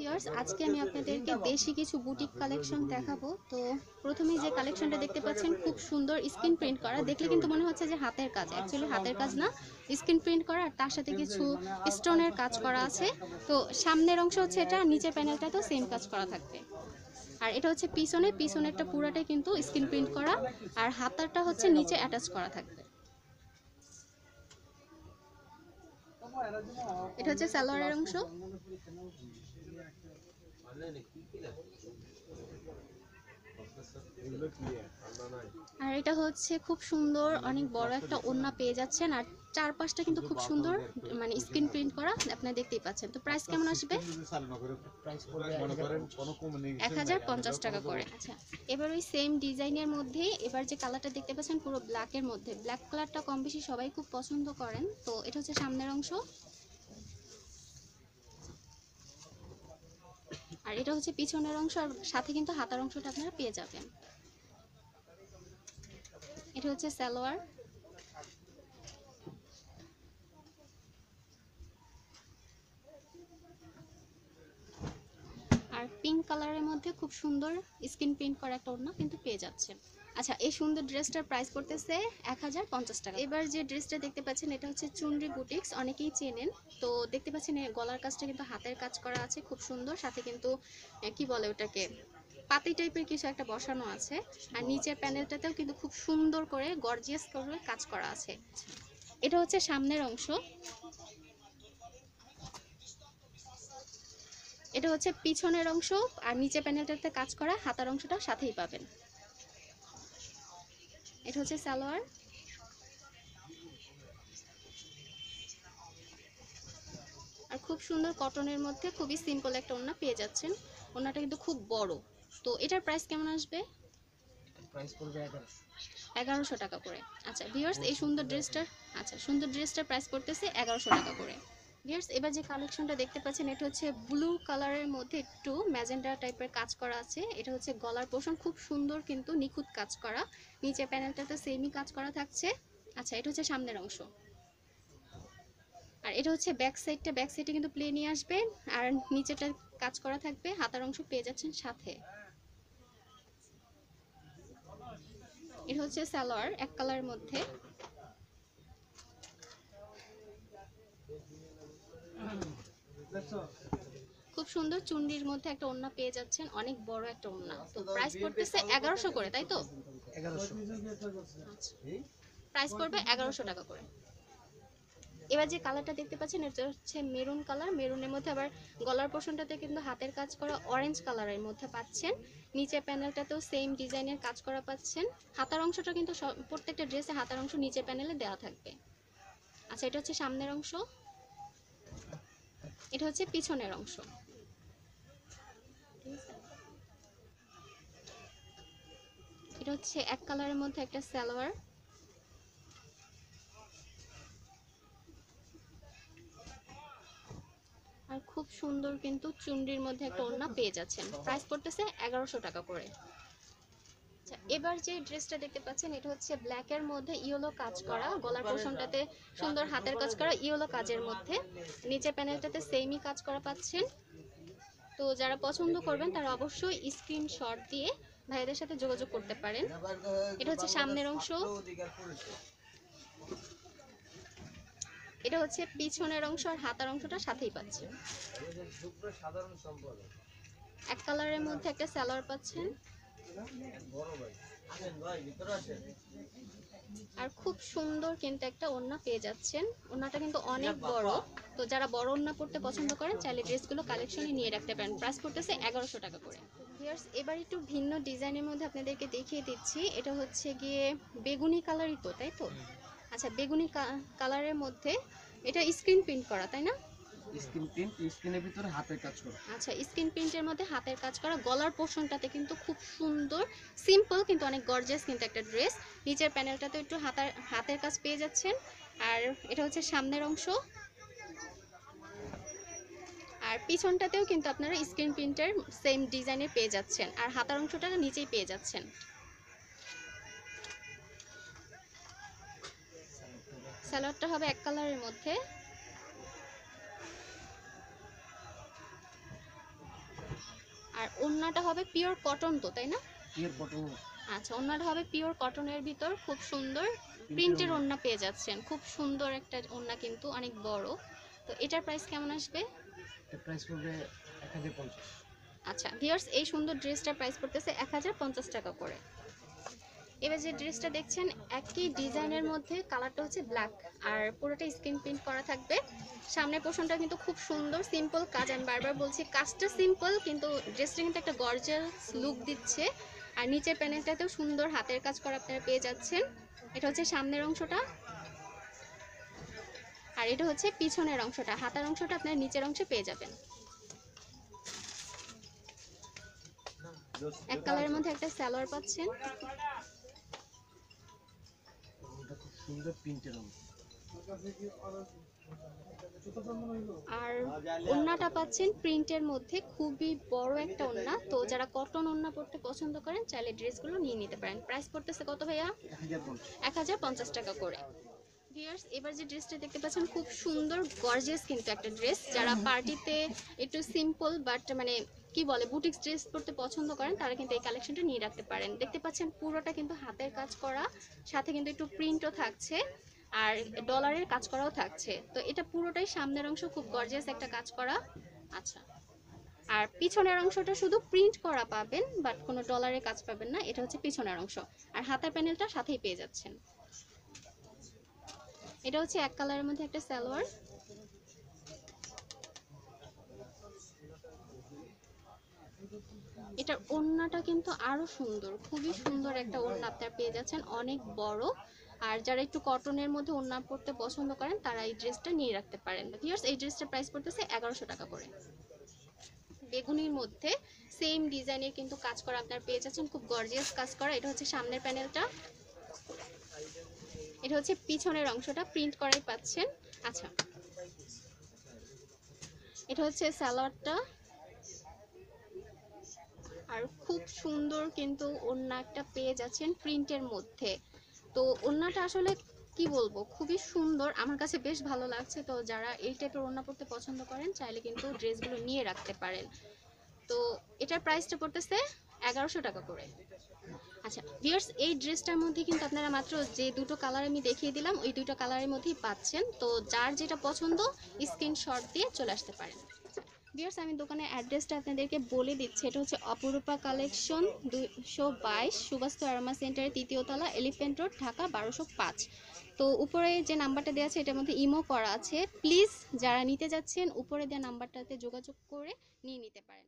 Viewers, আজকে আমি আপনাদেরকে দেশি কিছু বুটিক কালেকশন দেখাবো। তো প্রথমেই যে কালেকশনটা দেখতে পাচ্ছেন খুব সুন্দর স্ক্রিন প্রিন্ট করা, দেখলে কিন্তু মনে হচ্ছে যে হাতের কাজ, অ্যাকচুয়ালি হাতের কাজ না, স্ক্রিন প্রিন্ট করা আর তার সাথে কিছু স্টোনের কাজ করা আছে। তো সামনের অংশ হচ্ছে এটা, নিচের প্যানেলটাতেও সেম কাজ করা থাকবে। আর এটা হচ্ছে পিছনেরটা পুরাটাই কিন্তু স্ক্রিন প্রিন্ট করা, আর হাতারটা হচ্ছে নিচে অ্যাটাচ করা থাকবে। এটা হচ্ছে সালোয়ারের অংশ। আর এটা হচ্ছে খুব সুন্দর, অনেক বড় একটা ওড়না পেয়ে যাচ্ছেন, আর চারপাশটা কিন্তু খুব সুন্দর মানে স্ক্রিন প্রিন্ট করা, আপনারা দেখতেই পাচ্ছেন। তো প্রাইস কেমন আসবে? 1050 টাকা করে। আচ্ছা, এবার ওই সেম ডিজাইনের মধ্যে এবার যে কালারটা দেখতে পাচ্ছেন পুরো ব্ল্যাকের মধ্যে, ব্ল্যাক কালারটা কম বেশি সবাই খুব পছন্দ করেন। তো এটা হচ্ছে সামনের অংশ, আর এটা হচ্ছে পিছনের অংশ, আর সাথে কিন্তু হাতার অংশটা আপনারা পেয়ে যাবেন। এটা হচ্ছে সালোয়ার, আর পিঙ্ক কালারের মধ্যে খুব সুন্দর স্ক্রিন প্রিন্ট করা একটা ওড়না কিন্তু পেয়ে যাচ্ছেন। আচ্ছা, এই সুন্দর ড্রেসটার প্রাইস পড়তেছে 1050 টাকা। এবার যে ড্রেসটা দেখতে পাচ্ছেন এটা হচ্ছে চুনরি বুটিক্স, অনেকেই চেনেন। তো দেখতে পাচ্ছেন গলার কাজটা কিন্তু হাতের কাজ করা আছে খুব সুন্দর, সাথে কিন্তু কি বলে ওটাকে, পাতি টাইপের কিছু একটা বসানো আছে, আর নিচের প্যানেলটাতেও কিন্তু খুব সুন্দর করে গর্জিয়াস করে কাজ করা আছে। এটা হচ্ছে সামনের অংশ, এটা হচ্ছে পিছনের অংশ, আর নিচে প্যানেলটাতে কাজ করা, হাতার অংশটা সাথেই পাবেন। এটা হচ্ছে সালোয়ার, আর খুব সুন্দর কটনের মধ্যে খুবই সিম্পল একটা ওড়না পেয়ে যাচ্ছেন। ওড়নাটা কিন্তু খুব বড়। তো এটার প্রাইস কেমন আসবে? প্রাইস পড়বে 1100 টাকা করে। আচ্ছা ভিউয়ার্স, এই সুন্দর ড্রেসটার প্রাইস পড়তেছে 1100 টাকা করে। ভিউয়ার্স, এবার যে কালেকশনটা দেখতে পাচ্ছেন এটা হচ্ছে ব্লু কালারের মধ্যে একটু ম্যাজেন্ডা টাইপের কাজ করা আছে। এটা হচ্ছে গলার পোর্শন, খুব সুন্দর কিন্তু নিখুঁত কাজ করা, নিচে প্যানেলটাতে সেমই কাজ করা থাকছে। আচ্ছা, এটা হচ্ছে সামনের অংশ, আর এটা হচ্ছে ব্যাক সাইডে কিন্তু প্লেনই আসবে, আর নিচেটা কাজ করা থাকবে, হাতার অংশ পেয়ে যাচ্ছেন সাথে। এটা হচ্ছে সালোয়ার, এক কালারের মধ্যে, খুব সুন্দর চুন্ডির মধ্যে একটা ওড়না পেয়ে যাচ্ছেন, অনেক বড় একটা ওড়না। তো প্রাইস পড়তেছে 1100 করে, তাই তো? 1100। আচ্ছা, প্রাইস পড়বে 1100 টাকা করে। এবার যে কালারটা দেখতে পাচ্ছেন এটা হচ্ছে মেরুন কালার, মেরুনের মধ্যে আবার গলার পোর্শনটাতে কিন্তু হাতের কাজ করা অরেঞ্জ কালারের মধ্যে পাচ্ছেন, নিচে প্যানেলটাতেও সেম ডিজাইনের কাজ করা পাচ্ছেন। হাতার অংশটা কিন্তু প্রত্যেকটা ড্রেসে হাতার অংশ নিচে প্যানেলে দেওয়া থাকবে। আচ্ছা, এটা হচ্ছে সামনের অংশ, এটা হচ্ছে পিছনের অংশ। এটা হচ্ছে এক কালারের মধ্যে একটা সালোয়ার, আর খুব সুন্দর কিন্তু চুন্ডির মধ্যে একটা ওড়না পেয়ে যাচ্ছেন। প্রাইস পড়তেছে 1100 টাকা করে। আচ্ছা, এবার যে ড্রেসটা দেখতে পাচ্ছেন এটা হচ্ছে ব্ল্যাকের মধ্যে ইয়েলো কাজ করা, গলার পোর্শনটাতে সুন্দর হাতের কাজ করা ইয়েলো কাজের মধ্যে, নিচের প্যানেলটাতে সেমই কাজ করা পাচ্ছেন। তো যারা পছন্দ করবেন তারা অবশ্যই স্ক্রিনশট দিয়ে ভাইদের সাথে যোগাযোগ করতে পারেন। এটা হচ্ছে সামনের অংশ, এটা হচ্ছে পিছনের অংশ, আর হাতার অংশটা সাথেই পাচ্ছেন। এক কালারের মধ্যে একটা সালোয়ার পাচ্ছেন, আর খুব সুন্দর কিন্তু একটা ওড়না পেয়ে যাচ্ছেন। ওড়নাটা কিন্তু অনেক বড়, তো যারা বড় ওড়না পড়তে পছন্দ করেন চাইলে ড্রেসগুলো কালেকশনে নিয়ে রাখতে পারেন। প্রাইস পড়তেছে 1100 টাকা করে। ভিউয়ার্স, এবার একটু ভিন্ন ডিজাইনের মধ্যে আপনাদেরকে দেখিয়ে দিচ্ছি। এটা হচ্ছে গিয়ে বেগুনি কালারই তো, তাই তো? আচ্ছা, বেগুনি কালারের মধ্যে এটা স্ক্রিন প্রিন্ট করা, তাই না? স্ক্রিন প্রিন্ট, স্ক্রিনের ভিতরে হাতের কাজ করা। আচ্ছা, স্ক্রিন প্রিন্টের মধ্যে হাতের কাজ করা, গলার পোর্শনটাতে কিন্তু খুব সুন্দর সিম্পল কিন্তু অনেক গর্জিয়াস কিন্তু একটা ড্রেস, নিচের প্যানেলটাতে একটু হাতের কাজ পেয়ে যাচ্ছেন। আর এটা হচ্ছে সামনের অংশ, আর পিছনটাতেও কিন্তু আপনারা স্ক্রিন প্রিন্টের সেম ডিজাইনের পেয়ে যাচ্ছেন, আর হাতার অংশটা নিচেই পেয়ে যাচ্ছেন। সালোয়ারটা হবে এক কালারের মধ্যে, আর ওড়নাটা হবে পিওর কটন তো, তাই না? Pure cotton. আচ্ছা, ওড়নাটা হবে পিওর কটনের ভিতর, খুব সুন্দর প্রিন্টের ওড়না পেয়ে যাচ্ছেন। খুব সুন্দর একটা ওড়না, কিন্তু অনেক বড়। তো এটার প্রাইস কেমন আসবে? এর প্রাইস পড়বে 1050। আচ্ছা ভিউয়ার্স, এই সুন্দর ড্রেসটার প্রাইস পড়তেছে 1050 টাকা করে। এবার যে ড্রেসটা দেখছেন একই ডিজাইনের মধ্যে, কালারটা হচ্ছে ব্ল্যাক আর পুরোটা স্ক্রিন প্রিন্ট করা থাকবে। সামনের পোর্শনটা কিন্তু খুব সুন্দর সিম্পল কাজ, আমি বারবার বলছি কাজটা সিম্পল কিন্তু ড্রেসটা কিন্তু একটা গর্জিয়াস লুক দিচ্ছে। আর নিচের প্যানেলটাতেও সুন্দর হাতের কাজ করা আপনারা পেয়ে যাচ্ছেন। এটা হচ্ছে সামনের অংশটা, আর এটা হচ্ছে পিছনের অংশটা। হাতার অংশটা আপনারা নিচের অংশে পেয়ে যাবেন। এক কালারের মধ্যে একটা সালোয়ার পাচ্ছেন, এটা খুব সুন্দর প্রিন্টের হবে। আর ওড়নাটা পাচ্ছেন প্রিন্টের মধ্যে, খুবই বড় একটা ওড়না। তো যারা কটন ওড়না পরতে পছন্দ করেন চাইলে ড্রেসগুলো নিয়ে নিতে পারেন। প্রাইস পড়তেছে কত ভাইয়া? 1050 টাকা করে। ভিউয়ার্স, এবার যে ড্রেসটা দেখতে পাচ্ছেন খুব সুন্দর গর্জিয়াস কিন্তু একটা ড্রেস। যারা পার্টিতে একটু সিম্পল বাট মানে কি বলে বুটিক্স ড্রেস পরতে পছন্দ করেন তারা কিন্তু এই কালেকশনটা নিয়ে রাখতে পারেন। দেখতে পাচ্ছেন পুরোটা কিন্তু হাতের কাজ করা, সাথে কিন্তু একটু প্রিন্টও থাকছে আর ডলারের কাজ করাও থাকছে। তো এটা পুরোটাই সামনের অংশ খুব গর্জিয়াস একটা কাজ করা। আচ্ছা, আর পিছনের অংশটা শুধু প্রিন্ট করা পাবেন বাট কোনো ডলারের কাজ পাবেন না। এটা হচ্ছে পিছনের অংশ, আর হাতের প্যানেলটা সাথেই পেয়ে যাচ্ছেন। এটা হচ্ছে এক কালারের মধ্যে একটা সালোয়ার। এটার ওড়নাটা কিন্তু আরো সুন্দর, খুবই সুন্দর একটা ওড়না আপনারা পেয়ে যাচ্ছেন, অনেক বড়। আর যারা একটু কটনের মধ্যে ওড়না পরতে পছন্দ করেন তারা এই ড্রেসটা নিয়ে রাখতে পারেন। ভিউয়ার্স, এই ড্রেসটার প্রাইস পড়তেছে 1100 টাকা করে। বেগুনির মধ্যে সেম ডিজাইনের কিন্তু কাজ করা আপনারা পেয়ে যাচ্ছেন, খুব গর্জিয়াস কাজ করা। এটা হচ্ছে সামনের প্যানেলটা, এটা হচ্ছে পিছনের অংশটা প্রিন্ট করাই পাচ্ছেন। আচ্ছা, এটা হচ্ছে সালোয়ারটা, আর খুব সুন্দর কিন্তু ওড়না একটা পেয়ে যাচ্ছেন প্রিন্টের মধ্যে। তো ওড়নাটা আসলে কি বলবো, খুবই সুন্দর, আমার কাছে বেশ ভালো লাগছে। তো যারা এই টাইপের ওড়না পরতে পছন্দ করেন চাইলে কিন্তু ড্রেসগুলো নিয়ে রাখতে পারেন। তো এটার প্রাইসটা পড়তেছে 1100 টাকা করে। আচ্ছা ভিউয়ার্স, এই ড্রেসটার মধ্যে কিন্তু আপনারা মাত্র যে দুটো কালার আমি দেখিয়ে দিলাম ওই দুটো কালারের মধ্যেই পাচ্ছেন। তো যার যেটা পছন্দ স্ক্রিনশট দিয়ে চলে আসতে পারেন। ভিউয়ার্স, আমি দোকানের অ্যাড্রেসটা আপনাদেরকে বলে দিচ্ছি। এটা হচ্ছে অপরূপা কালেকশন, 222 সুবাস্তু আরামা সেন্টারের 3য় তলা, এলিফ্যান্ট রোড, ঢাকা 1205। তো উপরে যে নাম্বারটা দেওয়া আছে এটার মধ্যে ইমো করা আছে। প্লিজ যারা নিতে যাচ্ছেন উপরে দেওয়া নাম্বারটাতে যোগাযোগ করে নিয়ে নিতে পারেন।